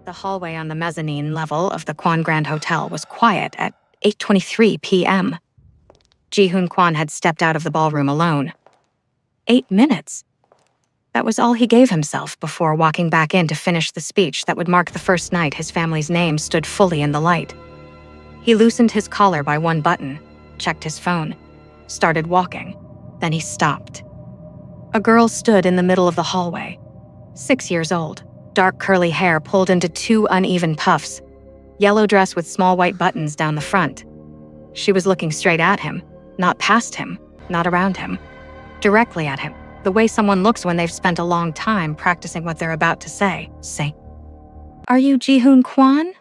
The hallway on the mezzanine level of the Kwan Grand Hotel was quiet at 8:23 p.m. Ji-hoon Kwan had stepped out of the ballroom alone. 8 minutes. That was all he gave himself before walking back in to finish the speech that would mark the first night his family's name stood fully in the light. He loosened his collar by one button, checked his phone, started walking. Then he stopped. A girl stood in the middle of the hallway, 6 years old, dark curly hair pulled into 2 uneven puffs, yellow dress with small white buttons down the front. She was looking straight at him, not past him, not around him, directly at him, the way someone looks when they've spent a long time practicing what they're about to say. "Are you Ji-hoon Kwan?"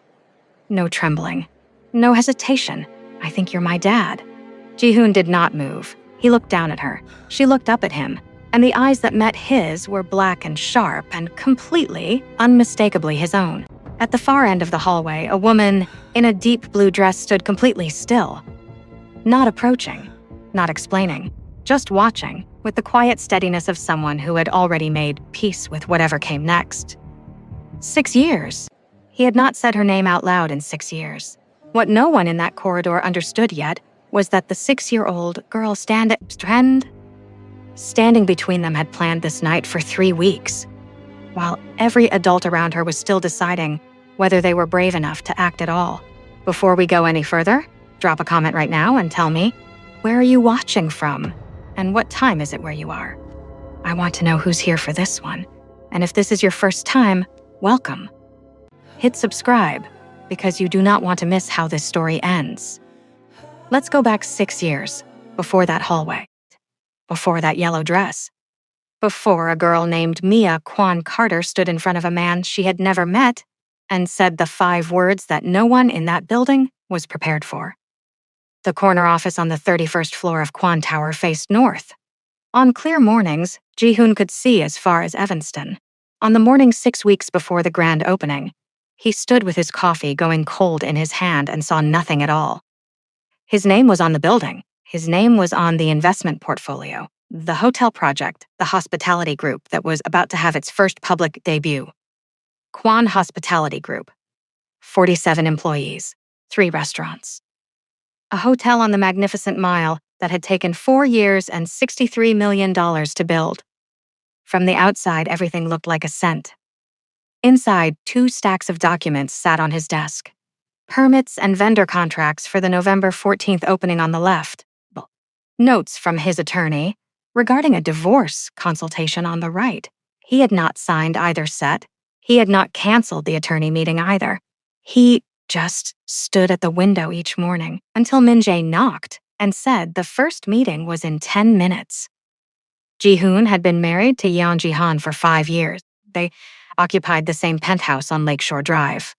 No trembling, no hesitation. "I think you're my dad." Ji-hoon did not move. He looked down at her. She looked up at him, and the eyes that met his were black and sharp and completely, unmistakably his own. At the far end of the hallway, a woman in a deep blue dress stood completely still. Not approaching, not explaining, just watching, with the quiet steadiness of someone who had already made peace with whatever came next. 6 years. He had not said her name out loud in 6 years. What no one in that corridor understood yet was that the 6-year-old girl standing between them had planned this night for 3 weeks, while every adult around her was still deciding whether they were brave enough to act at all. Before we go any further, drop a comment right now and tell me, where are you watching from? And what time is it where you are? I want to know who's here for this one. And if this is your first time, welcome. Hit subscribe, because you do not want to miss how this story ends. Let's go back 6 years, before that hallway, before that yellow dress, before a girl named Mia Kwan Carter stood in front of a man she had never met and said the 5 words that no one in that building was prepared for. The corner office on the 31st floor of Kwan Tower faced north. On clear mornings, Ji-hoon could see as far as Evanston. On the morning 6 weeks before the grand opening, he stood with his coffee going cold in his hand and saw nothing at all. His name was on the building. His name was on the investment portfolio, the hotel project, the hospitality group that was about to have its first public debut. Kwan Hospitality Group. 47 employees, 3 restaurants. A hotel on the Magnificent Mile that had taken 4 years and $63 million to build. From the outside, everything looked like a scent. Inside, 2 stacks of documents sat on his desk. Permits and vendor contracts for the November 14th opening on the left. Notes from his attorney regarding a divorce consultation on the right. He had not signed either set. He had not canceled the attorney meeting either. He just stood at the window each morning until Min-jae knocked and said the first meeting was in 10 minutes. Ji-hoon had been married to Yeon Ji-han for 5 years. They occupied the same penthouse on Lakeshore Drive.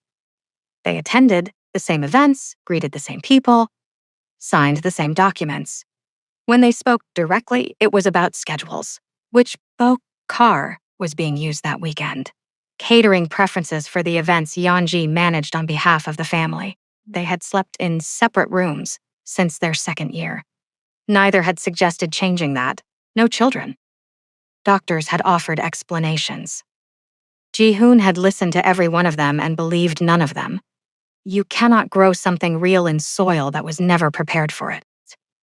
They attended the same events, greeted the same people, signed the same documents. When they spoke directly, it was about schedules. Which boat car was being used that weekend? Catering preferences for the events Yeonji managed on behalf of the family. They had slept in separate rooms since their 2nd year. Neither had suggested changing that. No children. Doctors had offered explanations. Ji-hoon had listened to every one of them and believed none of them. You cannot grow something real in soil that was never prepared for it.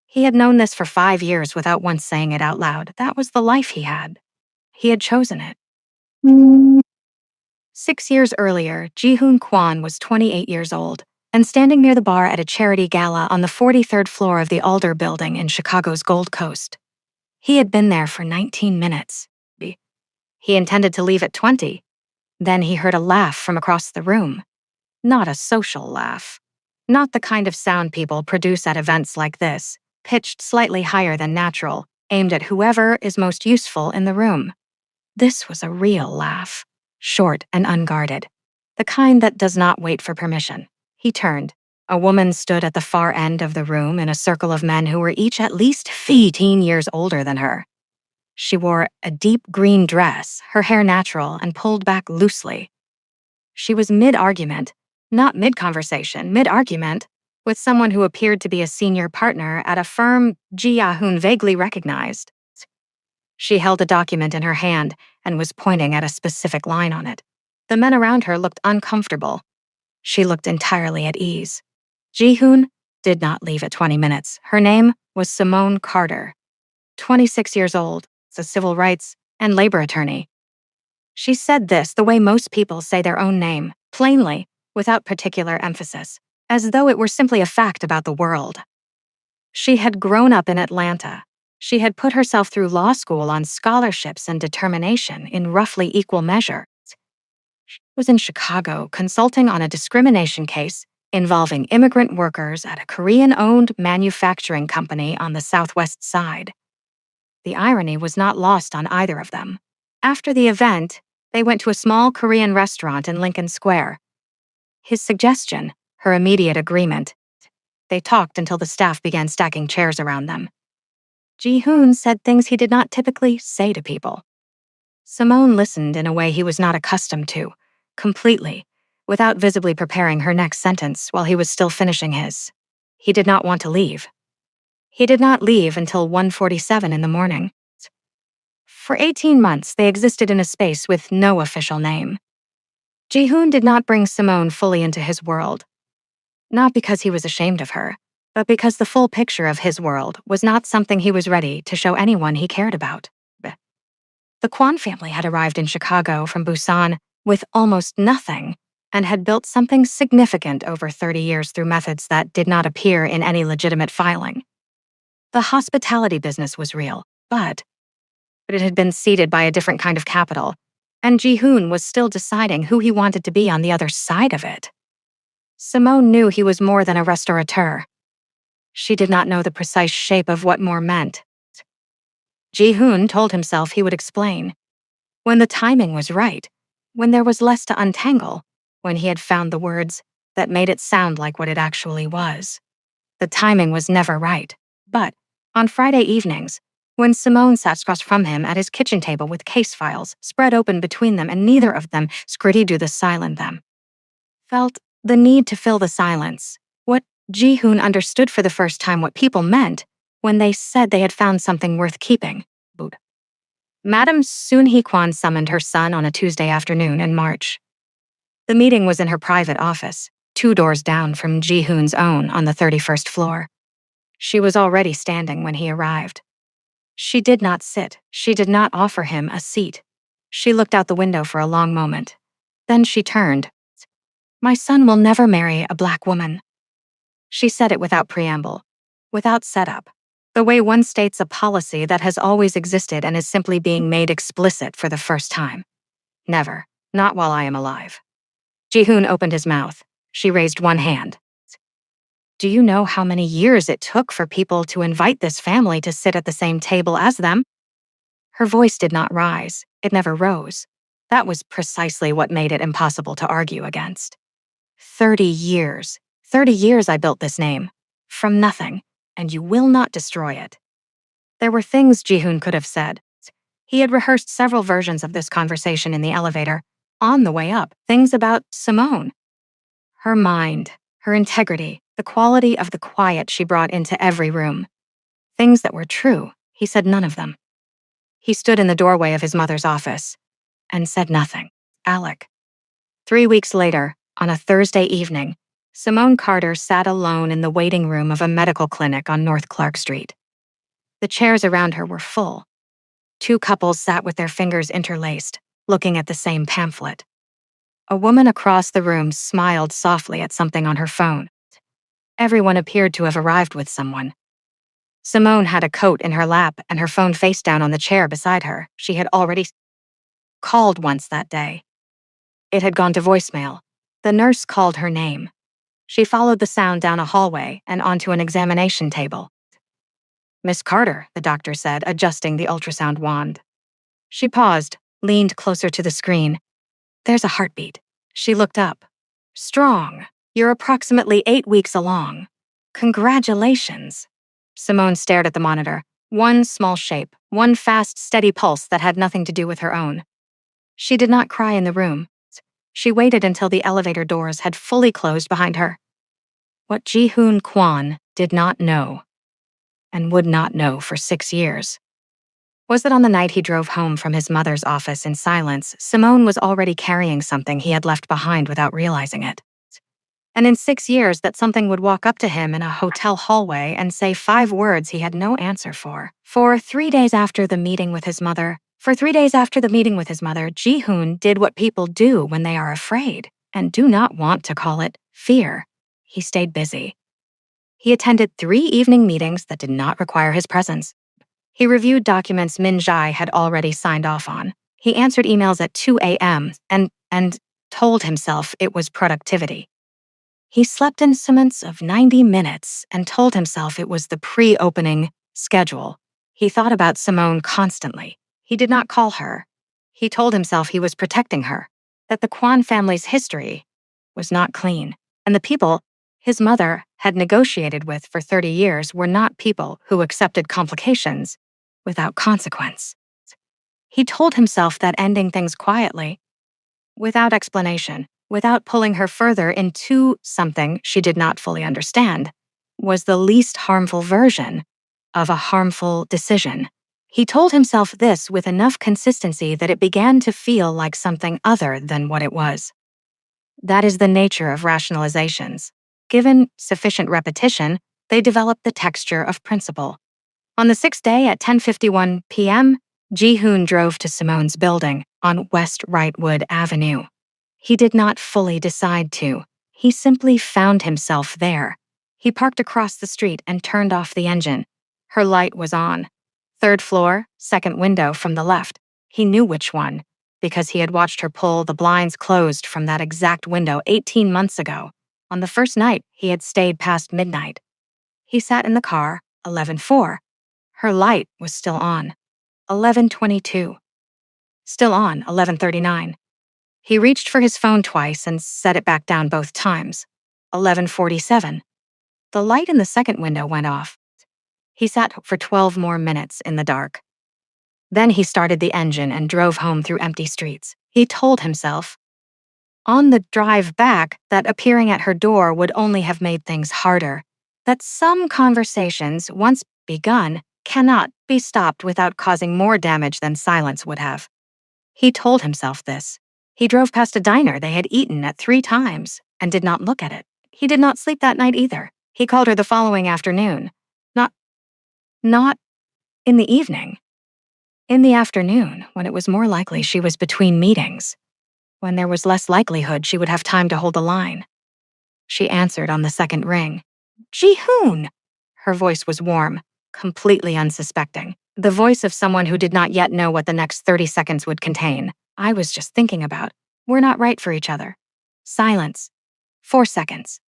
He had known this for 5 years without once saying it out loud. That was the life he had. He had chosen it. 6 years earlier, Ji-hoon Kwan was 28 years old and standing near the bar at a charity gala on the 43rd floor of the Alder Building in Chicago's Gold Coast. He had been there for 19 minutes. He intended to leave at 20. Then he heard a laugh from across the room. Not a social laugh. Not the kind of sound people produce at events like this, pitched slightly higher than natural, aimed at whoever is most useful in the room. This was a real laugh. Short and unguarded, the kind that does not wait for permission. He turned. A woman stood at the far end of the room in a circle of men who were each at least 15 years older than her. She wore a deep green dress, her hair natural and pulled back loosely. She was mid-argument, not mid-conversation, mid-argument, with someone who appeared to be a senior partner at a firm Ji-hoon vaguely recognized. She held a document in her hand and was pointing at a specific line on it. The men around her looked uncomfortable. She looked entirely at ease. Ji-hoon did not leave at 20 minutes. Her name was Simone Carter, 26 years old, a civil rights and labor attorney. She said this the way most people say their own name, plainly, without particular emphasis, as though it were simply a fact about the world. She had grown up in Atlanta. She had put herself through law school on scholarships and determination in roughly equal measure. She was in Chicago consulting on a discrimination case involving immigrant workers at a Korean-owned manufacturing company on the Southwest Side. The irony was not lost on either of them. After the event, they went to a small Korean restaurant in Lincoln Square. His suggestion, her immediate agreement. They talked until the staff began stacking chairs around them. Ji-hoon said things he did not typically say to people. Simone listened in a way he was not accustomed to, completely, without visibly preparing her next sentence while he was still finishing his. He did not want to leave. He did not leave until 1:47 in the morning. For 18 months, they existed in a space with no official name. Ji-hoon did not bring Simone fully into his world. Not because he was ashamed of her, but because the full picture of his world was not something he was ready to show anyone he cared about. The Kwon family had arrived in Chicago from Busan with almost nothing and had built something significant over 30 years through methods that did not appear in any legitimate filing. The hospitality business was real, but it had been seeded by a different kind of capital, and Ji-hoon was still deciding who he wanted to be on the other side of it. Simone knew he was more than a restaurateur. She did not know the precise shape of what more meant. Ji-hoon told himself he would explain. When the timing was right, when there was less to untangle, when he had found the words that made it sound like what it actually was. The timing was never right, but on Friday evenings, when Simone sat across from him at his kitchen table with case files spread open between them and neither of them scritty the silent them, felt the need to fill the silence. What Ji-hoon understood for the first time what people meant when they said they had found something worth keeping. Madame Soon Hee-kwan summoned her son on a Tuesday afternoon in March. The meeting was in her private office, 2 doors down from Ji-hoon's own on the 31st floor. She was already standing when he arrived. She did not sit. She did not offer him a seat. She looked out the window for a long moment. Then she turned. "My son will never marry a black woman." She said it without preamble, without setup, the way one states a policy that has always existed and is simply being made explicit for the first time. Never, not while I am alive. Ji-hoon opened his mouth. She raised one hand. "Do you know how many years it took for people to invite this family to sit at the same table as them?" Her voice did not rise. It never rose. That was precisely what made it impossible to argue against. 30 years. 30 years I built this name. From nothing. And you will not destroy it. There were things Ji-hoon could have said. He had rehearsed several versions of this conversation in the elevator. On the way up, things about Simone. Her mind, her integrity, the quality of the quiet she brought into every room. Things that were true, he said none of them. He stood in the doorway of his mother's office and said nothing. Alec. 3 weeks later, on a Thursday evening, Simone Carter sat alone in the waiting room of a medical clinic on North Clark Street. The chairs around her were full. 2 couples sat with their fingers interlaced, looking at the same pamphlet. A woman across the room smiled softly at something on her phone. Everyone appeared to have arrived with someone. Simone had a coat in her lap and her phone face down on the chair beside her. She had already called once that day. It had gone to voicemail. The nurse called her name. She followed the sound down a hallway and onto an examination table. "Miss Carter," the doctor said, adjusting the ultrasound wand. She paused, leaned closer to the screen. "There's a heartbeat." She looked up. "Strong. You're approximately 8 weeks along. Congratulations." Simone stared at the monitor. One small shape, one fast, steady pulse that had nothing to do with her own. She did not cry in the room. She waited until the elevator doors had fully closed behind her. What Ji-hoon Kwon did not know, and would not know for 6 years, was that on the night he drove home from his mother's office in silence, Simone was already carrying something he had left behind without realizing it. And in 6 years, that something would walk up to him in a hotel hallway and say 5 words he had no answer for. For 3 days after the meeting with his mother, Ji-hoon did what people do when they are afraid and do not want to call it fear. He stayed busy. He attended 3 evening meetings that did not require his presence. He reviewed documents Min Jae had already signed off on. He answered emails at 2 a.m. and told himself it was productivity. He slept in increments of 90 minutes and told himself it was the pre-opening schedule. He thought about Simone constantly. He did not call her. He told himself he was protecting her, that the Kwan family's history was not clean, and the people his mother had negotiated with for 30 years were not people who accepted complications without consequence. He told himself that ending things quietly, without explanation, without pulling her further into something she did not fully understand, was the least harmful version of a harmful decision. He told himself this with enough consistency that it began to feel like something other than what it was. That is the nature of rationalizations. Given sufficient repetition, they develop the texture of principle. On the 6th day at 10:51 p.m., Ji-hoon drove to Simone's building on West Wrightwood Avenue. He did not fully decide to. He simply found himself there. He parked across the street and turned off the engine. Her light was on. 3rd floor, 2nd window from the left. He knew which one, because he had watched her pull the blinds closed from that exact window 18 months ago. On the first night, he had stayed past midnight. He sat in the car, 11:04. Her light was still on. 11:22. Still on, 11:39. He reached for his phone twice and set it back down both times. 11:47. The light in the second window went off. He sat for 12 more minutes in the dark. Then he started the engine and drove home through empty streets. He told himself, on the drive back, that appearing at her door would only have made things harder, that some conversations, once begun, cannot be stopped without causing more damage than silence would have. He told himself this. He drove past a diner they had eaten at 3 times and did not look at it. He did not sleep that night either. He called her the following afternoon. Not in the evening. In the afternoon, when it was more likely she was between meetings, when there was less likelihood she would have time to hold the line. She answered on the second ring. Ji-hoon! Her voice was warm, completely unsuspecting. The voice of someone who did not yet know what the next 30 seconds would contain. I was just thinking about. We're not right for each other. Silence. 4 seconds.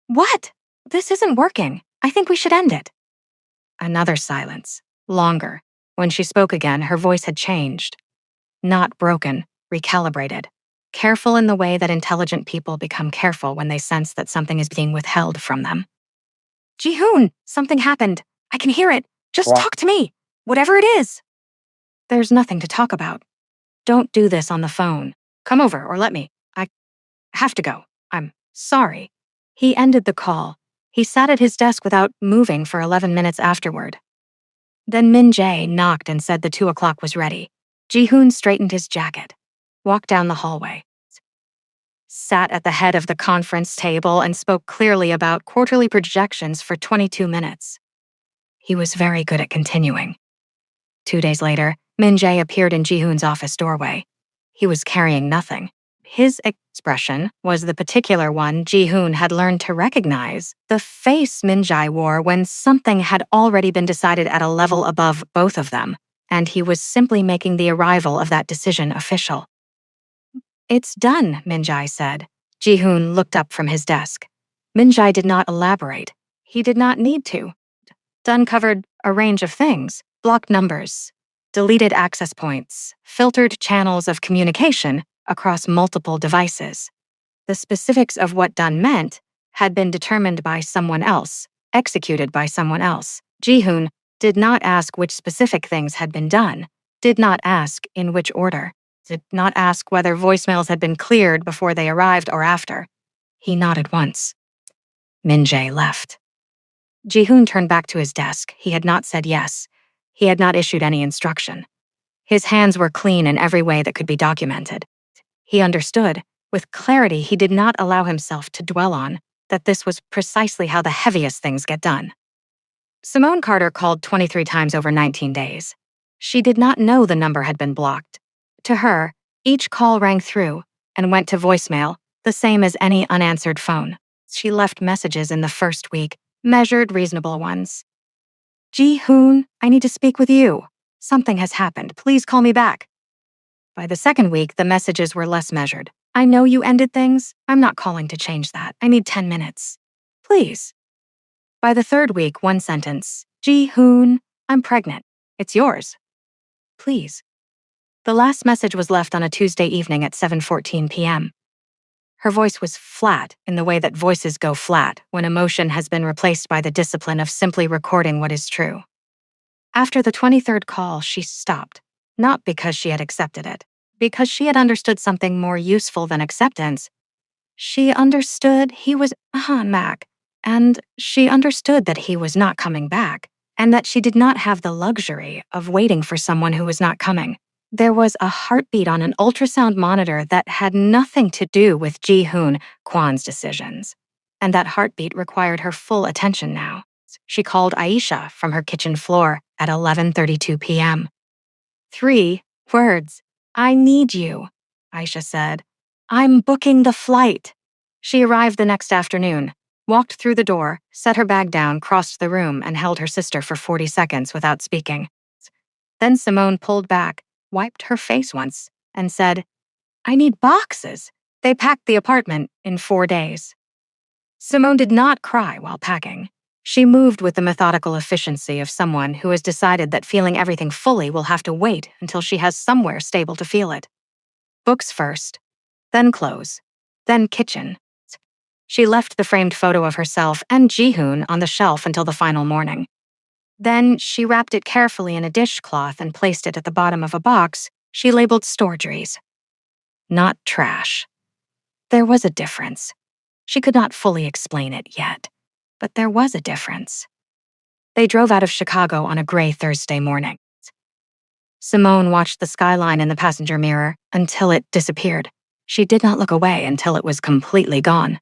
What? This isn't working. I think we should end it. Another silence. Longer. When she spoke again, her voice had changed. Not broken, recalibrated. Careful in the way that intelligent people become careful when they sense that something is being withheld from them. Ji-hoon, something happened. I can hear it. Just talk to me. Whatever it is. There's nothing to talk about. Don't do this on the phone. Come over or let me. I have to go. I'm sorry. He ended the call. He sat at his desk without moving for 11 minutes afterward. Then Min Jae knocked and said the 2 o'clock was ready. Ji-hoon straightened his jacket, walked down the hallway, sat at the head of the conference table and spoke clearly about quarterly projections for 22 minutes. He was very good at continuing. 2 days later, Min Jae appeared in Ji-hoon's office doorway. He was carrying nothing. His expression was the particular one Ji-hoon had learned to recognize, the face Min Jae wore when something had already been decided at a level above both of them, and he was simply making the arrival of that decision official. It's done, Min Jae said. Ji-hoon looked up from his desk. Min Jae did not elaborate. He did not need to. Done covered a range of things, blocked numbers, deleted access points, filtered channels of communication across multiple devices. The specifics of what done meant had been determined by someone else, executed by someone else. Ji-hoon did not ask which specific things had been done, did not ask in which order, did not ask whether voicemails had been cleared before they arrived or after. He nodded once. Min Jae left. Ji-hoon turned back to his desk. He had not said yes. He had not issued any instruction. His hands were clean in every way that could be documented. He understood, with clarity he did not allow himself to dwell on, that this was precisely how the heaviest things get done. Simone Carter called 23 times over 19 days. She did not know the number had been blocked. To her, each call rang through and went to voicemail, the same as any unanswered phone. She left messages in the first week, measured, reasonable ones. Ji-hoon, I need to speak with you. Something has happened. Please call me back. By the second week, the messages were less measured. I know you ended things. I'm not calling to change that. I need 10 minutes. Please. By the third week, one sentence. Ji-hoon, I'm pregnant. It's yours. Please. The last message was left on a Tuesday evening at 7:14 p.m. Her voice was flat in the way that voices go flat when emotion has been replaced by the discipline of simply recording what is true. After the 23rd call, she stopped, not because she had accepted it, because she had understood something more useful than acceptance. She understood he was Mac, and she understood that he was not coming back, and that she did not have the luxury of waiting for someone who was not coming. There was a heartbeat on an ultrasound monitor that had nothing to do with Ji-hoon Kwan's decisions, and that heartbeat required her full attention now. She called Aisha from her kitchen floor at 11:32 p.m. 3 words. I need you, Aisha said. I'm booking the flight. She arrived the next afternoon, walked through the door, set her bag down, crossed the room, and held her sister for 40 seconds without speaking. Then Simone pulled back, wiped her face once, and said, I need boxes. They packed the apartment in 4 days. Simone did not cry while packing. She moved with the methodical efficiency of someone who has decided that feeling everything fully will have to wait until she has somewhere stable to feel it. Books first, then clothes, then kitchen. She left the framed photo of herself and Ji-hoon on the shelf until the final morning. Then she wrapped it carefully in a dishcloth and placed it at the bottom of a box she labeled storageries. Not trash. There was a difference. She could not fully explain it yet, but there was a difference. They drove out of Chicago on a gray Thursday morning. Simone watched the skyline in the passenger mirror until it disappeared. She did not look away until it was completely gone.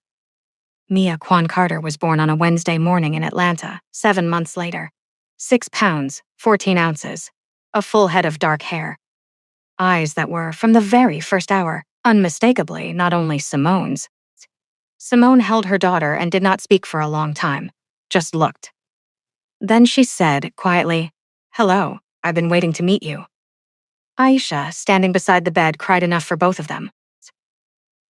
Mia Kwan Carter was born on a Wednesday morning in Atlanta, 7 months later. 6 pounds, 14 ounces, a full head of dark hair. Eyes that were, from the very first hour, unmistakably not only Simone's. Simone held her daughter and did not speak for a long time, just looked. Then she said, quietly, Hello, I've been waiting to meet you. Aisha, standing beside the bed, cried enough for both of them.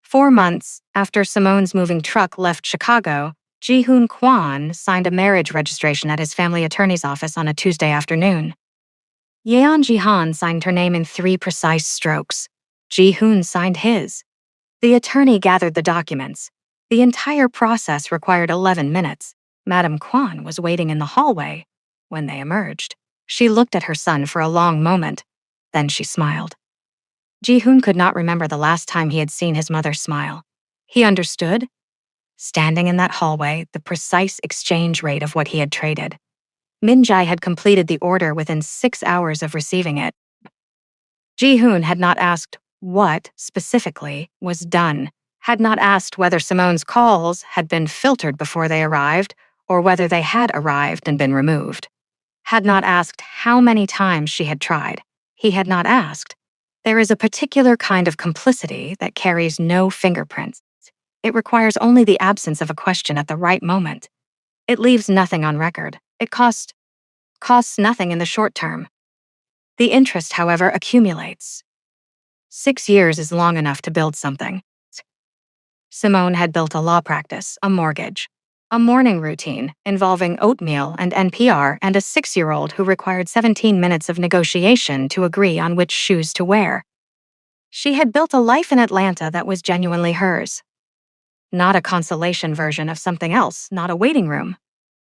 4 months after Simone's moving truck left Chicago, Ji-hoon Kwan signed a marriage registration at his family attorney's office on a Tuesday afternoon. Yeon Ji-han signed her name in 3 precise strokes. Ji-hoon signed his. The attorney gathered the documents. The entire process required 11 minutes. Madame Kwan was waiting in the hallway when they emerged. She looked at her son for a long moment. Then she smiled. Ji-hoon could not remember the last time he had seen his mother smile. He understood. Standing in that hallway, the precise exchange rate of what he had traded. Min-jae had completed the order within 6 hours of receiving it. Ji-hoon had not asked what, specifically, was done, had not asked whether Simone's calls had been filtered before they arrived or whether they had arrived and been removed. Had not asked how many times she had tried. He had not asked. There is a particular kind of complicity that carries no fingerprints. It requires only the absence of a question at the right moment. It leaves nothing on record. It costs nothing in the short term. The interest, however, accumulates. 6 years is long enough to build something. Simone had built a law practice, a mortgage, a morning routine involving oatmeal and NPR, and a 6-year-old who required 17 minutes of negotiation to agree on which shoes to wear. She had built a life in Atlanta that was genuinely hers. Not a consolation version of something else, not a waiting room.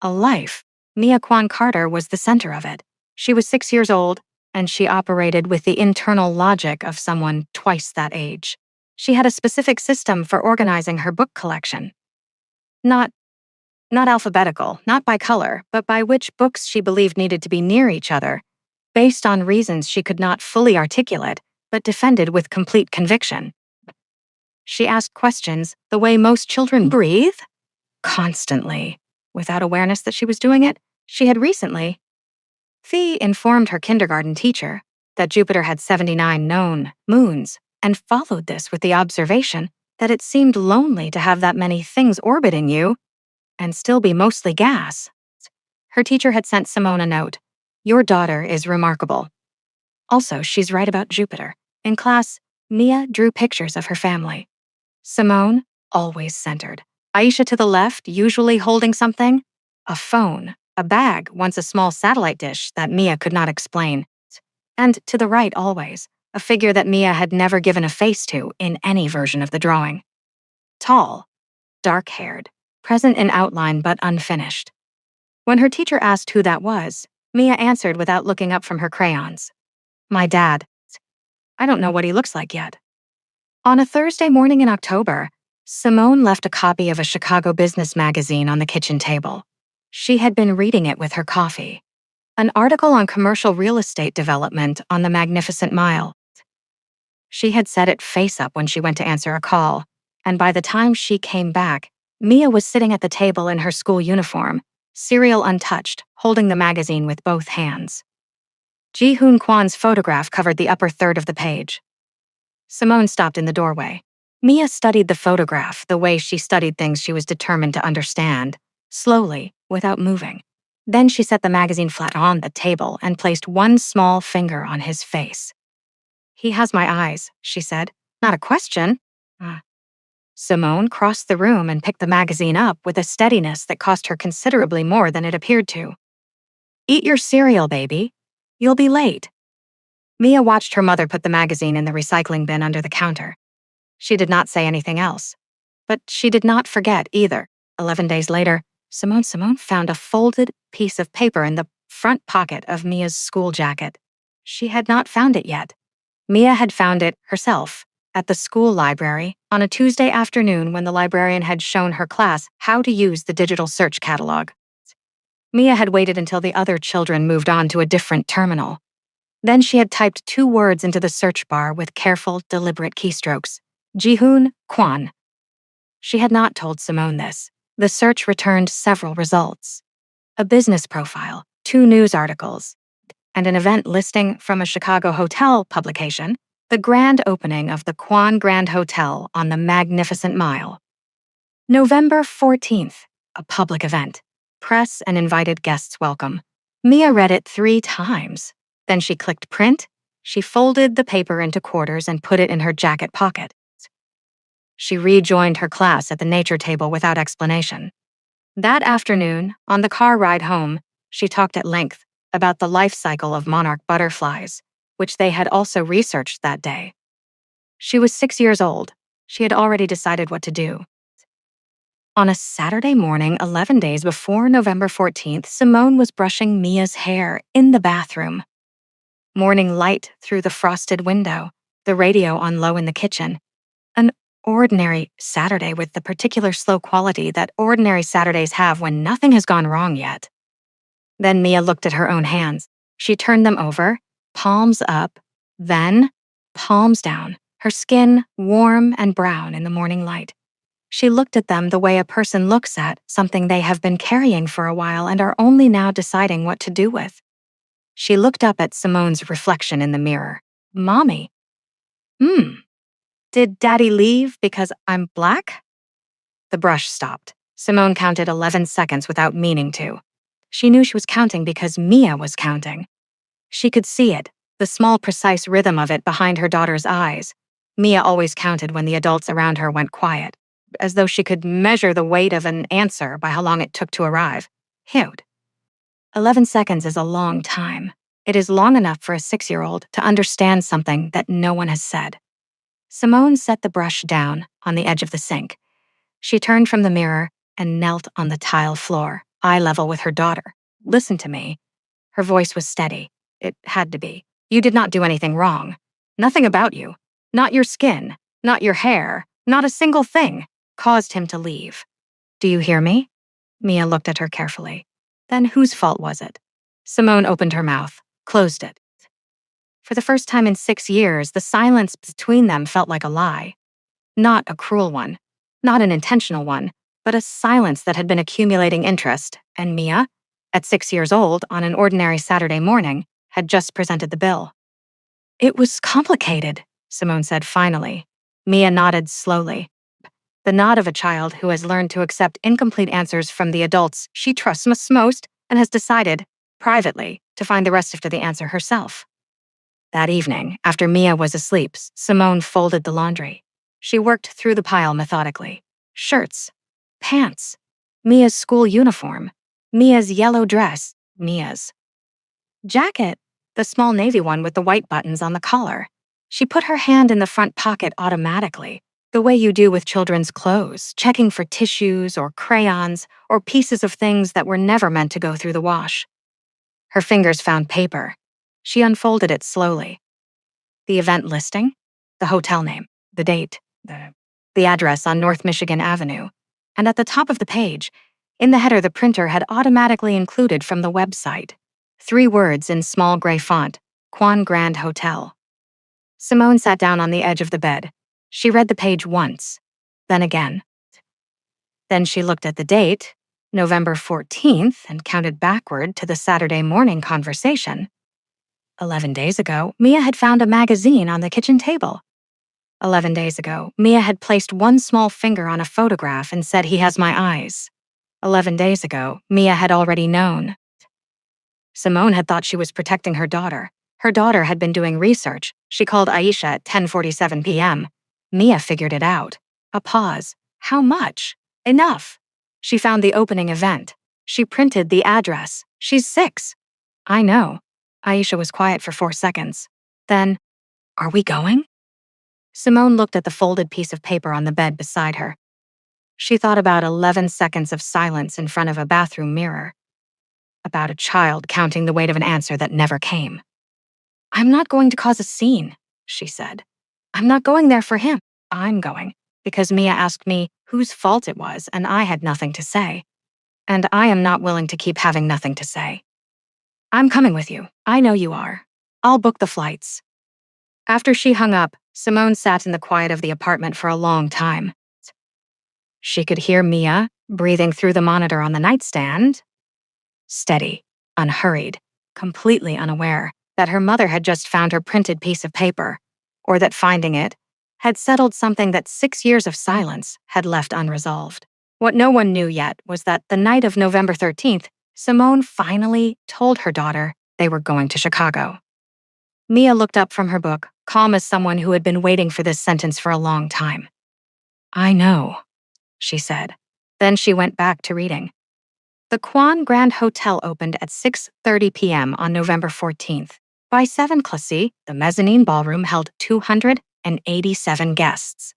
A life. Mia Kwan Carter was the center of it. She was 6 years old, and she operated with the internal logic of someone twice that age. She had a specific system for organizing her book collection. Not alphabetical, not by color, but by which books she believed needed to be near each other based on reasons she could not fully articulate, but defended with complete conviction. She asked questions the way most children breathe, constantly, without awareness that she was doing it. She had recently. Thea informed her kindergarten teacher that Jupiter had 79 known moons, and followed this with the observation that it seemed lonely to have that many things orbiting you and still be mostly gas. Her teacher had sent Simone a note. Your daughter is remarkable. Also, she's right about Jupiter. In class, Mia drew pictures of her family. Simone, always centered. Aisha to the left, usually holding something. A phone, a bag, once a small satellite dish that Mia could not explain. And to the right always, a figure that Mia had never given a face to in any version of the drawing. Tall, dark-haired, present in outline but unfinished. When her teacher asked who that was, Mia answered without looking up from her crayons. My dad. I don't know what he looks like yet. On a Thursday morning in October, Simone left a copy of a Chicago business magazine on the kitchen table. She had been reading it with her coffee. An article on commercial real estate development on the Magnificent Mile. She had set it face up when she went to answer a call, and by the time she came back, Mia was sitting at the table in her school uniform, cereal untouched, holding the magazine with both hands. Ji-hoon Kwan's photograph covered the upper third of the page. Simone stopped in the doorway. Mia studied the photograph the way she studied things she was determined to understand, slowly, without moving. Then she set the magazine flat on the table and placed one small finger on his face. He has my eyes, she said. Not a question. Simone crossed the room and picked the magazine up with a steadiness that cost her considerably more than it appeared to. Eat your cereal, baby. You'll be late. Mia watched her mother put the magazine in the recycling bin under the counter. She did not say anything else. But she did not forget either. 11 days later, Simone found a folded piece of paper in the front pocket of Mia's school jacket. She had not found it yet. Mia had found it herself at the school library on a Tuesday afternoon when the librarian had shown her class how to use the digital search catalog. Mia had waited until the other children moved on to a different terminal. Then she had typed 2 words into the search bar with careful, deliberate keystrokes. Ji-hoon Kwan. She had not told Simone this. The search returned several results. A business profile, 2 news articles, and an event listing from a Chicago hotel publication, the grand opening of the Kwan Grand Hotel on the Magnificent Mile. November 14th, a public event. Press and invited guests welcome. Mia read it 3 times. Then she clicked print. She folded the paper into quarters and put it in her jacket pocket. She rejoined her class at the nature table without explanation. That afternoon, on the car ride home, she talked at length about the life cycle of monarch butterflies, which they had also researched that day. She was 6 years old. She had already decided what to do. On a Saturday morning, 11 days before November 14th, Simone was brushing Mia's hair in the bathroom. Morning light through the frosted window, the radio on low in the kitchen. An ordinary Saturday with the particular slow quality that ordinary Saturdays have when nothing has gone wrong yet. Then Mia looked at her own hands. She turned them over, palms up, then palms down, her skin warm and brown in the morning light. She looked at them the way a person looks at something they have been carrying for a while and are only now deciding what to do with. She looked up at Simone's reflection in the mirror. Mommy. Did Daddy leave because I'm black? The brush stopped. Simone counted 11 seconds without meaning to. She knew she was counting because Mia was counting. She could see it, the small, precise rhythm of it behind her daughter's eyes. Mia always counted when the adults around her went quiet, as though she could measure the weight of an answer by how long it took to arrive. 11 seconds is a long time. It is long enough for a 6-year-old to understand something that no one has said. Simone set the brush down on the edge of the sink. She turned from the mirror and knelt on the tile floor, eye level with her daughter. Listen to me. Her voice was steady. It had to be. You did not do anything wrong. Nothing about you. Not your skin. Not your hair. Not a single thing caused him to leave. Do you hear me? Mia looked at her carefully. Then whose fault was it? Simone opened her mouth, closed it. For the first time in 6 years, the silence between them felt like a lie. Not a cruel one, not an intentional one, but a silence that had been accumulating interest, and Mia, at 6 years old, on an ordinary Saturday morning, had just presented the bill. It was complicated, Simone said finally. Mia nodded slowly. The nod of a child who has learned to accept incomplete answers from the adults she trusts most and has decided, privately, to find the rest of the answer herself. That evening, after Mia was asleep, Simone folded the laundry. She worked through the pile methodically. Shirts, pants, Mia's school uniform, Mia's yellow dress, Mia's jacket, the small navy one with the white buttons on the collar. She put her hand in the front pocket automatically, the way you do with children's clothes, checking for tissues or crayons or pieces of things that were never meant to go through the wash. Her fingers found paper. She unfolded it slowly. The event listing, the hotel name, the date, the address on North Michigan Avenue, and at the top of the page, in the header the printer had automatically included from the website, 3 words in small gray font, Quan Grand Hotel. Simone sat down on the edge of the bed. She read the page once, then again. Then she looked at the date, November 14th, and counted backward to the Saturday morning conversation. 11 days ago, Mia had found a magazine on the kitchen table. 11 days ago, Mia had placed one small finger on a photograph and said, "He has my eyes." 11 days ago, Mia had already known. Simone had thought she was protecting her daughter. Her daughter had been doing research. She called Aisha at 10:47 p.m. Mia figured it out. A pause. How much? Enough. She found the opening event. She printed the address. She's 6. I know. Aisha was quiet for 4 seconds. Then, "Are we going?" Simone looked at the folded piece of paper on the bed beside her. She thought about 11 seconds of silence in front of a bathroom mirror. About a child counting the weight of an answer that never came. "I'm not going to cause a scene," she said. "I'm not going there for him. I'm going because Mia asked me whose fault it was and I had nothing to say. And I am not willing to keep having nothing to say. I'm coming with you. I know you are. I'll book the flights." After she hung up, Simone sat in the quiet of the apartment for a long time. She could hear Mia breathing through the monitor on the nightstand, steady, unhurried, completely unaware that her mother had just found her printed piece of paper, or that finding it had settled something that 6 years of silence had left unresolved. What no one knew yet was that the night of November 13th, Simone finally told her daughter they were going to Chicago. Mia looked up from her book, calm as someone who had been waiting for this sentence for a long time. "I know," she said. Then she went back to reading. The Quan Grand Hotel opened at 6:30 p.m. on November 14th. By 7:00, the mezzanine ballroom held 287 guests.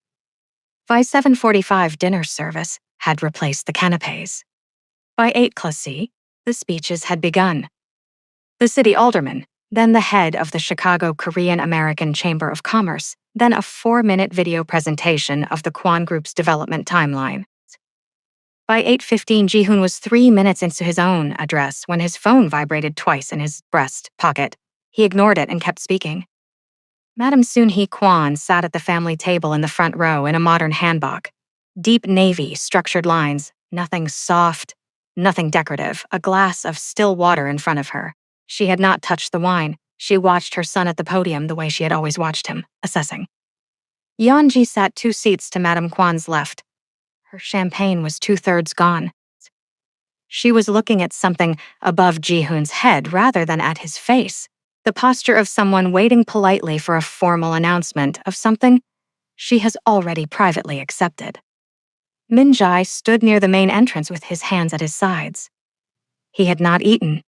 By 7:45, dinner service had replaced the canapes. By 8:00, the speeches had begun. The city alderman, then the head of the Chicago Korean American Chamber of Commerce, then a 4-minute video presentation of the Quan Group's development timeline. By 8:15, Ji-hoon was 3 minutes into his own address when his phone vibrated twice in his breast pocket. He ignored it and kept speaking. Madam Soon-hee Kwan sat at the family table in the front row in a modern hanbok. Deep navy, structured lines, nothing soft, nothing decorative, a glass of still water in front of her. She had not touched the wine. She watched her son at the podium the way she had always watched him, assessing. Yeonji sat 2 seats to Madam Kwan's left. Her champagne was 2/3 gone. She was looking at something above Ji-hoon's head rather than at his face, the posture of someone waiting politely for a formal announcement of something she has already privately accepted. Min Jae stood near the main entrance with his hands at his sides. He had not eaten.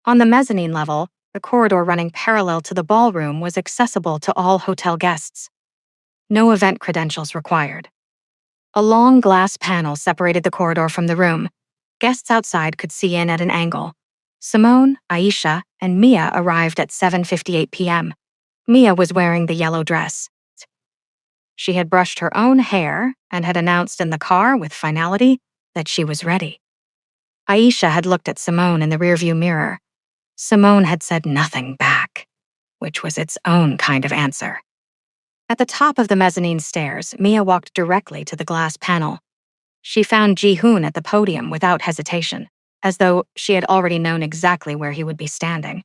On the mezzanine level, the corridor running parallel to the ballroom was accessible to all hotel guests. No event credentials required. A long glass panel separated the corridor from the room. Guests outside could see in at an angle. Simone, Aisha, and Mia arrived at 7:58 p.m. Mia was wearing the yellow dress. She had brushed her own hair and had announced in the car with finality that she was ready. Aisha had looked at Simone in the rearview mirror. Simone had said nothing back. which was its own kind of answer. At the top of the mezzanine stairs, Mia walked directly to the glass panel. She found Ji-hoon at the podium without hesitation, as though she had already known exactly where he would be standing.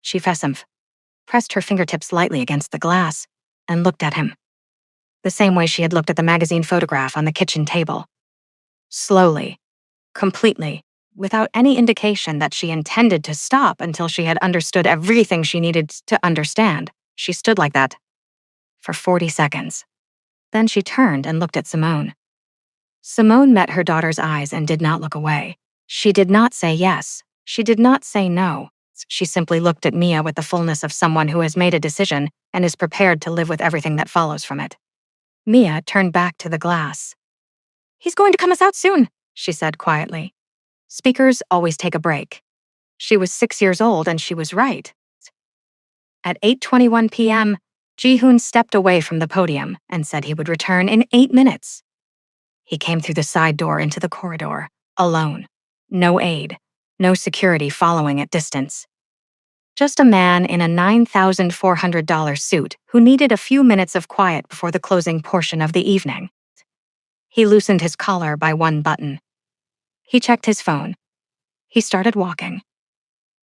She pressed her fingertips lightly against the glass, and looked at him. The same way she had looked at the magazine photograph on the kitchen table. Slowly, completely, without any indication that she intended to stop until she had understood everything she needed to understand. She stood like that for 40 seconds. Then she turned and looked at Simone. Simone met her daughter's eyes and did not look away. She did not say yes. She did not say no. She simply looked at Mia with the fullness of someone who has made a decision and is prepared to live with everything that follows from it. Mia turned back to the glass. "He's going to come us out soon," she said quietly. Speakers always take a break. She was 6 years old and she was right. At 8:21 p.m., Ji-hoon stepped away from the podium and said he would return in 8 minutes. He came through the side door into the corridor, alone. No aid, no security following at distance. Just a man in a $9,400 suit who needed a few minutes of quiet before the closing portion of the evening. He loosened his collar by one button. He checked his phone. He started walking.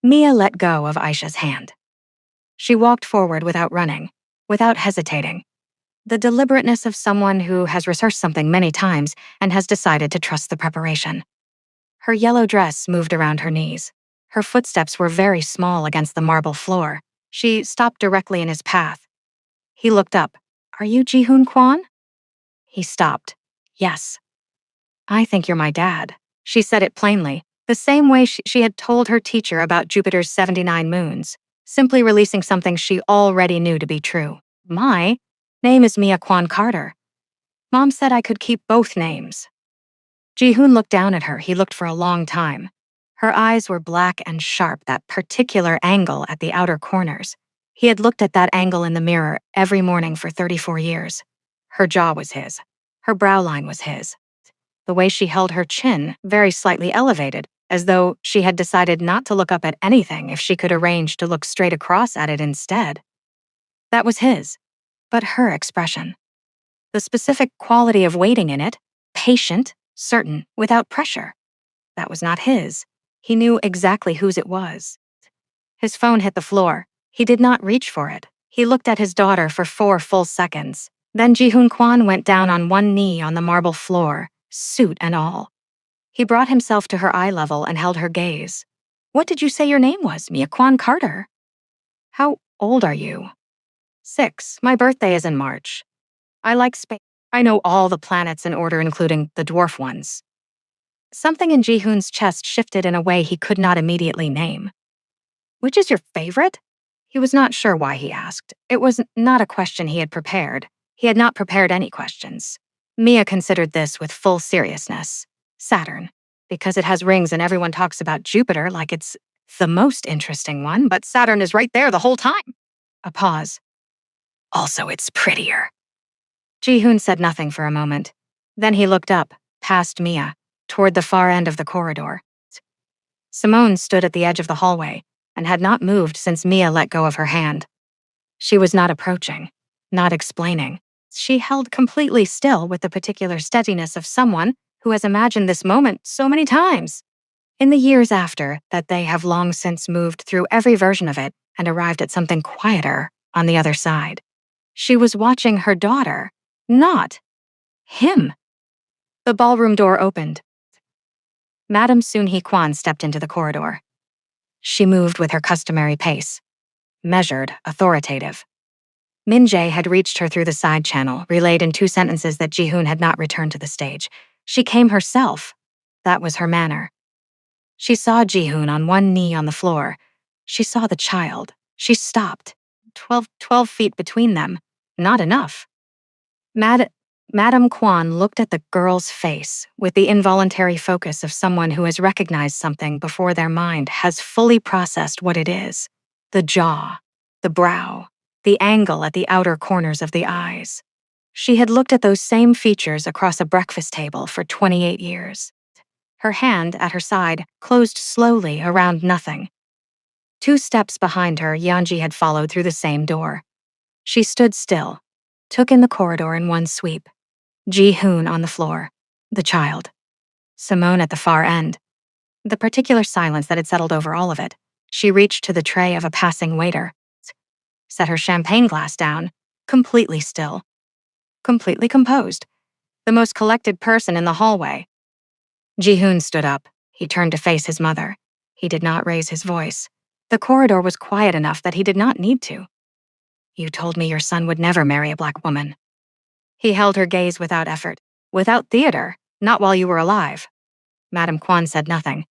Mia let go of Aisha's hand. She walked forward without running, without hesitating. The deliberateness of someone who has researched something many times and has decided to trust the preparation. Her yellow dress moved around her knees. Her footsteps were very small against the marble floor. She stopped directly in his path. He looked up. "Are you Ji-hoon Kwon?" He stopped. "Yes." "I think you're my dad." She said it plainly, the same way she had told her teacher about Jupiter's 79 moons, simply releasing something she already knew to be true. "My name is Mia Kwon Carter. Mom said I could keep both names." Ji-hoon looked down at her. He looked for a long time. Her eyes were black and sharp, that particular angle at the outer corners. He had looked at that angle in the mirror every morning for 34 years. Her jaw was his. Her brow line was his. The way she held her chin, very slightly elevated, as though she had decided not to look up at anything if she could arrange to look straight across at it instead. That was his, but her expression. The specific quality of waiting in it, patient, certain, without pressure. That was not his. He knew exactly whose it was. His phone hit the floor. He did not reach for it. He looked at his daughter for 4 full seconds. Then Ji-hoon Kwon went down on one knee on the marble floor, suit and all. He brought himself to her eye level and held her gaze. "What did you say your name was, Mia Kwon Carter?" "How old are you?" 6. My birthday is in March. I like space. I know all the planets in order, including the dwarf ones. Something in Ji-hoon's chest shifted in a way he could not immediately name. "Which is your favorite?" He was not sure why he asked. It was not a question he had prepared. He had not prepared any questions. Mia considered this with full seriousness. Saturn. Because it has rings and everyone talks about Jupiter like it's the most interesting one, but Saturn is right there the whole time. A pause. "Also, it's prettier." Ji-hoon said nothing for a moment. Then he looked up, past Mia, toward the far end of the corridor. Simone stood at the edge of the hallway and had not moved since Mia let go of her hand. She was not approaching, not explaining. She held completely still with the particular steadiness of someone who has imagined this moment so many times. In the years after that, they have long since moved through every version of it and arrived at something quieter on the other side. She was watching her daughter, not him. The ballroom door opened. Madame Soon-hee Kwan stepped into the corridor. She moved with her customary pace, measured, authoritative. Min Jae had reached her through the side channel, relayed in 2 sentences that Ji-hoon had not returned to the stage. She came herself. That was her manner. She saw Ji-hoon on one knee on the floor. She saw the child. She stopped. 12 feet between them. Not enough. Madame Kwan looked at the girl's face with the involuntary focus of someone who has recognized something before their mind has fully processed what it is. The jaw, the brow, the angle at the outer corners of the eyes. She had looked at those same features across a breakfast table for 28 years. Her hand at her side closed slowly around nothing. 2 steps behind her, Yeonji had followed through the same door. She stood still, took in the corridor in one sweep. Ji-hoon on the floor, the child. Simone at the far end. The particular silence that had settled over all of it. She reached to the tray of a passing waiter, set her champagne glass down, completely still, completely composed, the most collected person in the hallway. Ji-hoon stood up. He turned to face his mother. He did not raise his voice. The corridor was quiet enough that he did not need to. You told me your son would never marry a black woman. He held her gaze without effort, without theater, not while you were alive. Madame Kwan said nothing.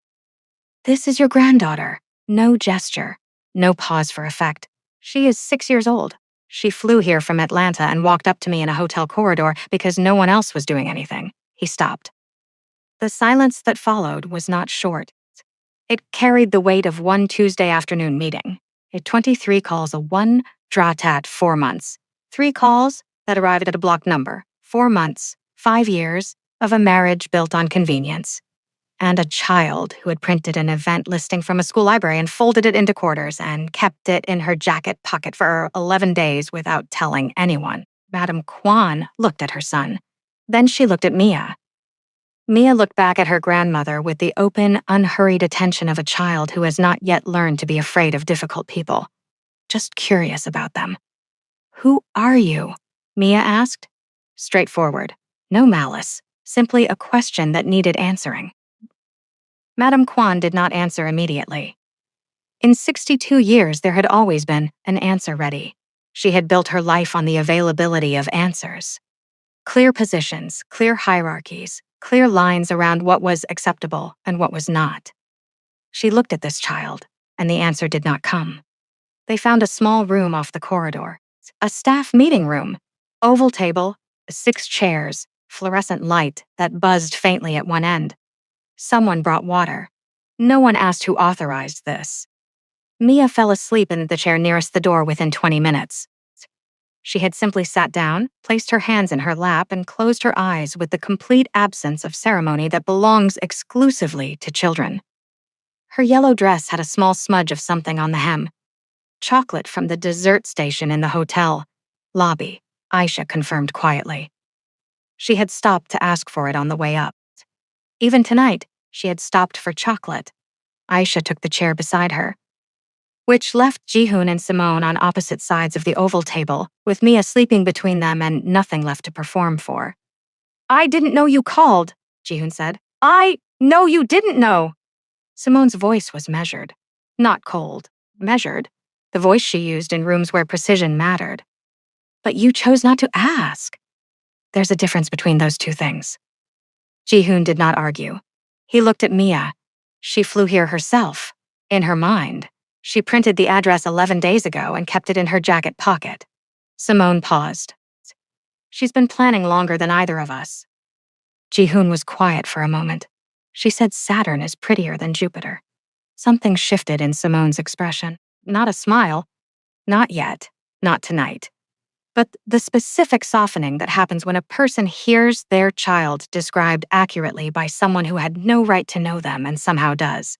This is your granddaughter. No gesture, no pause for effect. She is 6 years old. She flew here from Atlanta and walked up to me in a hotel corridor because no one else was doing anything. He stopped. The silence that followed was not short. It carried the weight of one Tuesday afternoon meeting. 23 calls, a 1 dratat 4 months. 3 calls that arrived at a block number. 4 months, 5 years of a marriage built on convenience. And a child who had printed an event listing from a school library and folded it into quarters and kept it in her jacket pocket for 11 days without telling anyone. Madame Kwan looked at her son. Then she looked at Mia. Mia looked back at her grandmother with the open, unhurried attention of a child who has not yet learned to be afraid of difficult people, just curious about them. Who are you? Mia asked. Straightforward, no malice, simply a question that needed answering. Madame Kwan did not answer immediately. In 62 years, there had always been an answer ready. She had built her life on the availability of answers. Clear positions, clear hierarchies, clear lines around what was acceptable and what was not. She looked at this child, and the answer did not come. They found a small room off the corridor, a staff meeting room, oval table, 6 chairs, fluorescent light that buzzed faintly at one end. Someone brought water. No one asked who authorized this. Mia fell asleep in the chair nearest the door within 20 minutes. She had simply sat down, placed her hands in her lap, and closed her eyes with the complete absence of ceremony that belongs exclusively to children. Her yellow dress had a small smudge of something on the hem. Chocolate from the dessert station in the hotel lobby, Aisha confirmed quietly. She had stopped to ask for it on the way up. Even tonight, she had stopped for chocolate. Aisha took the chair beside her, which left Ji-hoon and Simone on opposite sides of the oval table, with Mia sleeping between them and nothing left to perform for. I didn't know you called, Ji-hoon said. No, you didn't know. Simone's voice was measured, not cold, measured, the voice she used in rooms where precision mattered. But you chose not to ask. There's a difference between those two things. Ji-hoon did not argue. He looked at Mia. She flew here herself, in her mind. She printed the address 11 days ago and kept it in her jacket pocket. Simone paused. She's been planning longer than either of us. Ji-hoon was quiet for a moment. She said Saturn is prettier than Jupiter. Something shifted in Simone's expression. Not a smile. Not yet. Not tonight. But the specific softening that happens when a person hears their child described accurately by someone who had no right to know them and somehow does.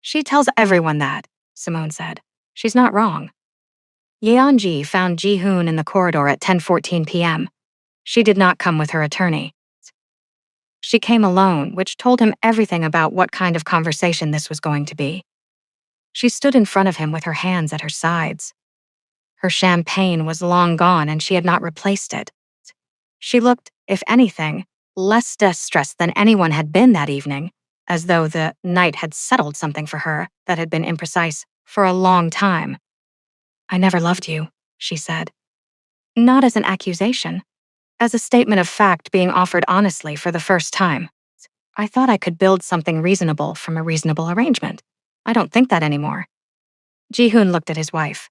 She tells everyone that, Simone said. She's not wrong. Yeonji found Ji-hoon in the corridor at 10:14 p.m. She did not come with her attorney. She came alone, which told him everything about what kind of conversation this was going to be. She stood in front of him with her hands at her sides. Her champagne was long gone and she had not replaced it. She looked, if anything, less distressed than anyone had been that evening, as though the night had settled something for her that had been imprecise for a long time. I never loved you, she said. Not as an accusation, as a statement of fact being offered honestly for the first time. I thought I could build something reasonable from a reasonable arrangement. I don't think that anymore. Ji-hoon looked at his wife.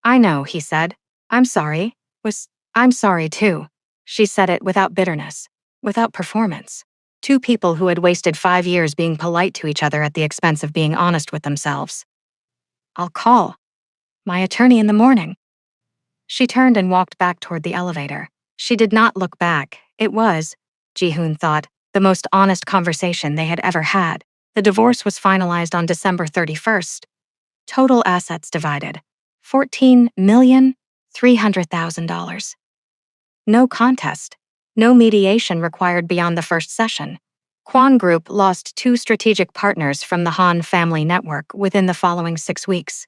I know, he said. I'm sorry. I'm sorry too. She said it without bitterness, without performance. 2 people who had wasted 5 years being polite to each other at the expense of being honest with themselves. I'll call my attorney in the morning. She turned and walked back toward the elevator. She did not look back. It was, Ji-hoon thought, the most honest conversation they had ever had. The divorce was finalized on December 31st. Total assets divided, $14,300,000. No contest, no mediation required beyond the first session. Kwan Group lost 2 strategic partners from the Han family network within the following 6 weeks.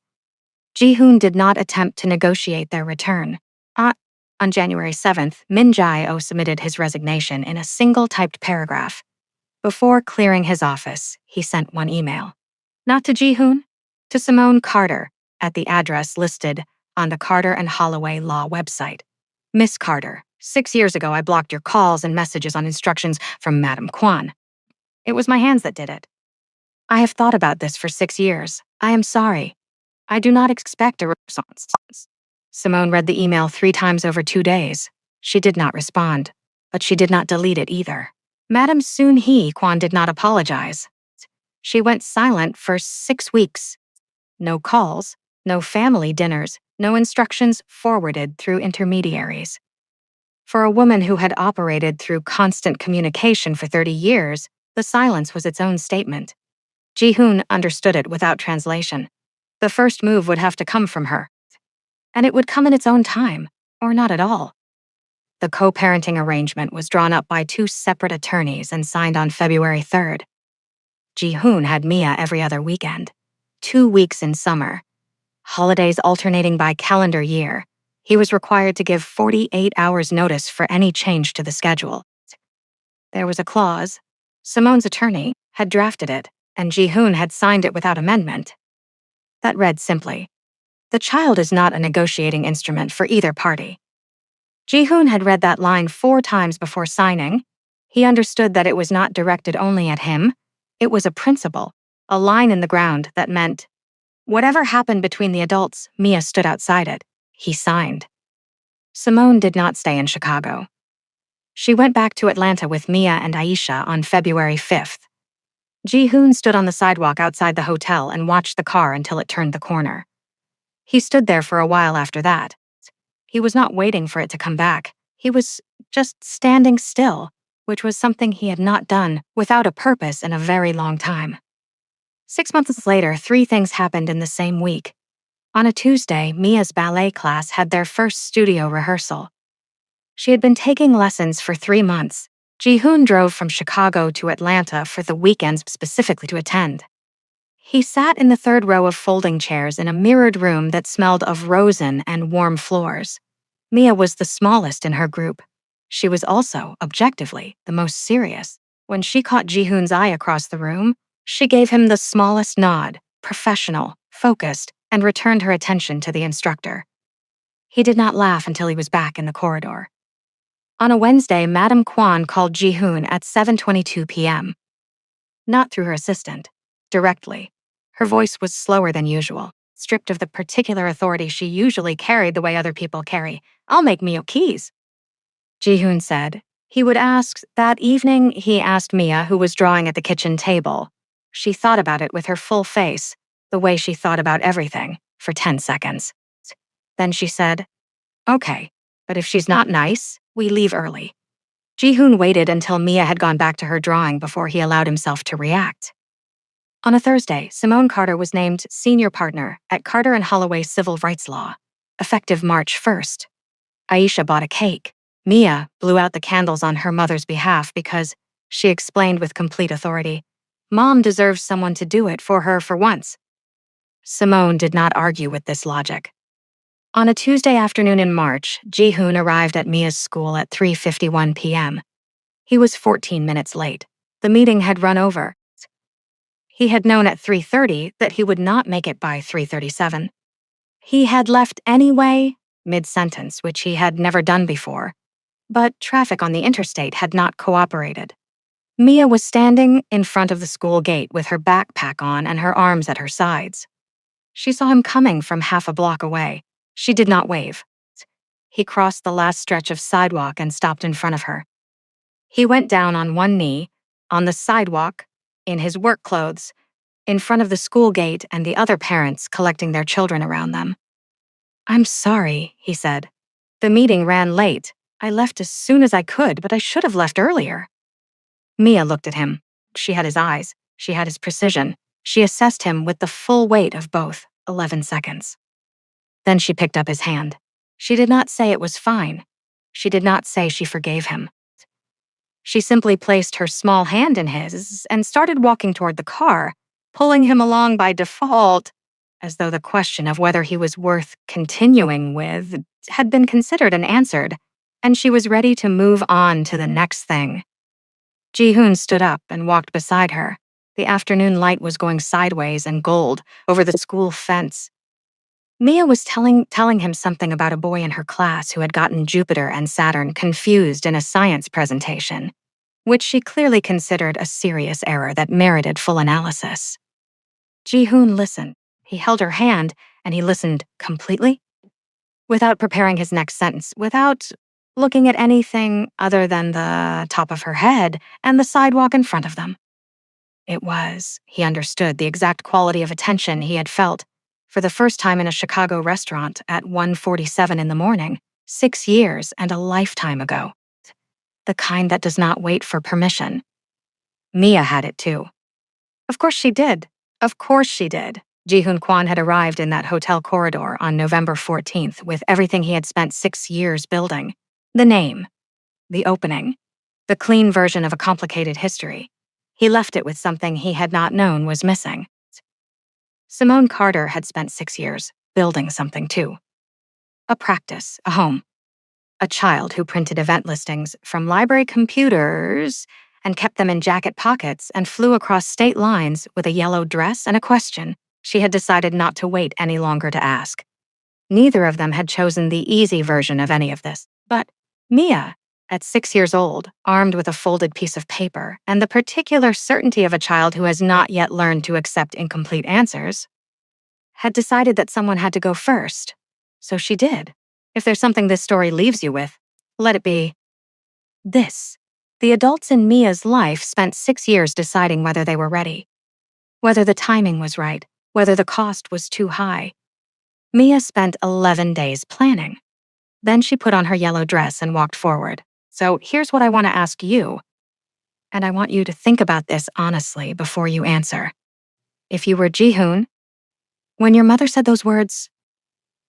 Ji-hoon did not attempt to negotiate their return. On January 7th, Min Jae-oh submitted his resignation in a single typed paragraph. Before clearing his office, he sent one email. Not to Ji-hoon, to Simone Carter, at the address listed on the Carter and Holloway Law website. Miss Carter, 6 years ago I blocked your calls and messages on instructions from Madame Kwan. It was my hands that did it. I have thought about this for 6 years. I am sorry. I do not expect a response. Simone read the email 3 times over 2 days. She did not respond, but she did not delete it either. Madame Soon-hee Kwan did not apologize. She went silent for 6 weeks. No calls, no family dinners, no instructions forwarded through intermediaries. For a woman who had operated through constant communication for 30 years, the silence was its own statement. Ji-hoon understood it without translation. The first move would have to come from her. And it would come in its own time, or not at all. The co-parenting arrangement was drawn up by 2 separate attorneys and signed on February 3rd. Ji-hoon had Mia every other weekend, 2 weeks in summer. Holidays alternating by calendar year. He was required to give 48 hours notice for any change to the schedule. There was a clause. Simone's attorney had drafted it, and Ji-hoon had signed it without amendment. That read simply, "The child is not a negotiating instrument for either party." Ji-hoon had read that line 4 times before signing. He understood that it was not directed only at him. It was a principle, a line in the ground that meant, whatever happened between the adults, Mia stood outside it. He signed. Simone did not stay in Chicago. She went back to Atlanta with Mia and Aisha on February 5th. Ji-hoon stood on the sidewalk outside the hotel and watched the car until it turned the corner. He stood there for a while after that. He was not waiting for it to come back. He was just standing still, which was something he had not done without a purpose in a very long time. 6 months later, 3 things happened in the same week. On a Tuesday, Mia's ballet class had their first studio rehearsal. She had been taking lessons for 3 months. Ji-hoon drove from Chicago to Atlanta for the weekends specifically to attend. He sat in the 3rd row of folding chairs in a mirrored room that smelled of rosin and warm floors. Mia was the smallest in her group. She was also, objectively, the most serious. When she caught Ji-hoon's eye across the room, she gave him the smallest nod, professional, focused, and returned her attention to the instructor. He did not laugh until he was back in the corridor. On a Wednesday, Madame Kwan called Ji-hoon at 7:22 p.m. Not through her assistant, directly. Her voice was slower than usual, stripped of the particular authority she usually carried the way other people carry. "I'll make Mia keys." Ji-hoon said. He would ask. That evening, he asked Mia, who was drawing at the kitchen table. She thought about it with her full face, the way she thought about everything, for 10 seconds. Then she said, "Okay, but if she's not nice, we leave early." Ji-hoon waited until Mia had gone back to her drawing before he allowed himself to react. On a Thursday, Simone Carter was named senior partner at Carter and Holloway Civil Rights Law, effective March 1st. Aisha bought a cake. Mia blew out the candles on her mother's behalf because, she explained with complete authority, Mom deserves someone to do it for her for once. Simone did not argue with this logic. On a Tuesday afternoon in March, Ji-hoon arrived at Mia's school at 3:51 p.m. He was 14 minutes late. The meeting had run over. He had known at 3:30 that he would not make it by 3:37. He had left anyway, mid-sentence, which he had never done before. But traffic on the interstate had not cooperated. Mia was standing in front of the school gate with her backpack on and her arms at her sides. She saw him coming from half a block away. She did not wave. He crossed the last stretch of sidewalk and stopped in front of her. He went down on one knee, on the sidewalk, in his work clothes, in front of the school gate and the other parents collecting their children around them. "I'm sorry," he said. "The meeting ran late. I left as soon as I could, but I should have left earlier." Mia looked at him. She had his eyes. She had his precision. She assessed him with the full weight of both. 11 seconds. Then she picked up his hand. She did not say it was fine. She did not say she forgave him. She simply placed her small hand in his and started walking toward the car, pulling him along by default, as though the question of whether he was worth continuing with had been considered and answered, and she was ready to move on to the next thing. Ji-hoon stood up and walked beside her. The afternoon light was going sideways and gold over the school fence. Mia was telling him something about a boy in her class who had gotten Jupiter and Saturn confused in a science presentation, which she clearly considered a serious error that merited full analysis. Ji-hoon listened. He held her hand, and he listened completely, without preparing his next sentence, without looking at anything other than the top of her head and the sidewalk in front of them. It was, he understood, the exact quality of attention he had felt for the first time in a Chicago restaurant at 1:47 in the morning, 6 years and a lifetime ago. The kind that does not wait for permission. Mia had it too. Of course she did. Of course she did. Ji-hoon Kwan had arrived in that hotel corridor on November 14th with everything he had spent 6 years building. The name, the opening, the clean version of a complicated history. He left it with something he had not known was missing. Simone Carter had spent 6 years building something too. A practice, a home. A child who printed event listings from library computers and kept them in jacket pockets and flew across state lines with a yellow dress and a question she had decided not to wait any longer to ask. Neither of them had chosen the easy version of any of this, but Mia, at 6 years old, armed with a folded piece of paper and the particular certainty of a child who has not yet learned to accept incomplete answers, had decided that someone had to go first. So she did. If there's something this story leaves you with, let it be this. The adults in Mia's life spent 6 years deciding whether they were ready, whether the timing was right, whether the cost was too high. Mia spent 11 days planning. Then she put on her yellow dress and walked forward. So here's what I want to ask you, and I want you to think about this honestly before you answer. If you were Ji-hoon, when your mother said those words,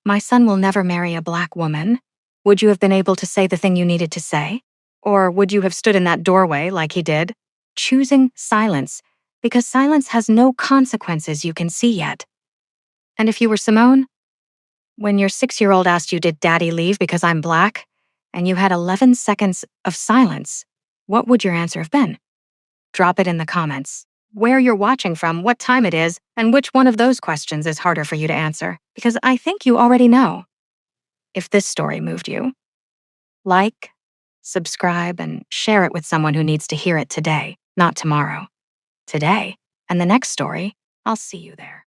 "My son will never marry a black woman," would you have been able to say the thing you needed to say? Or would you have stood in that doorway like he did, choosing silence, because silence has no consequences you can see yet? And if you were Simone, when your 6-year-old asked you, "Did Daddy leave because I'm black?" and you had 11 seconds of silence, what would your answer have been? Drop it in the comments. Where you're watching from, what time it is, and which one of those questions is harder for you to answer, because I think you already know. If this story moved you, like, subscribe, and share it with someone who needs to hear it today, not tomorrow. Today, and the next story, I'll see you there.